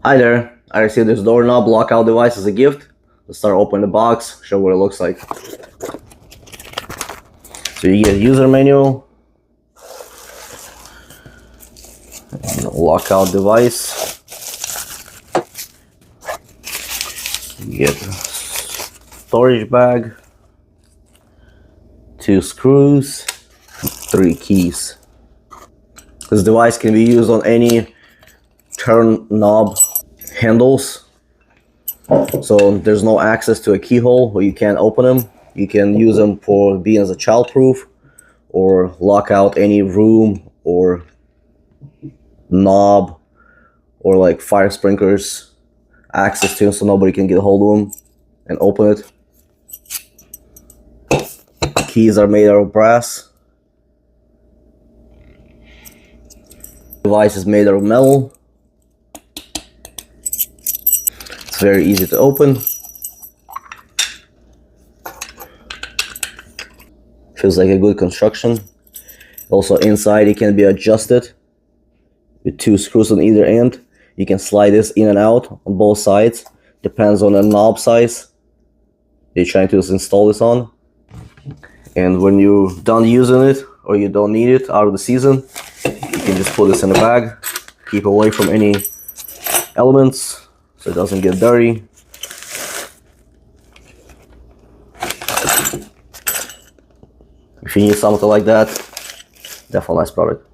Hi there, I received this doorknob lockout device as a gift. Let's start opening the box, show what it looks like. So you get a user manual, and a lockout device. You get a storage bag, 2 screws, 3 keys. This device can be used on any turn knob handles, so there's no access to a keyhole where you can't open them. You can use them for being as a childproof or lock out any room or knob or like fire sprinklers access to them, so nobody can get a hold of them and open it. Keys are made out of brass. The device is made out of metal. It's very easy to open. Feels like a good construction. Also inside it can be adjusted with 2 screws on either end. You can slide this in and out on both sides. Depends on the knob size you're trying to install this on. And when you're done using it or you don't need it out of the season, you can just put this in the bag. Keep away from any elements so it doesn't get dirty. If you need something like that, definitely nice product.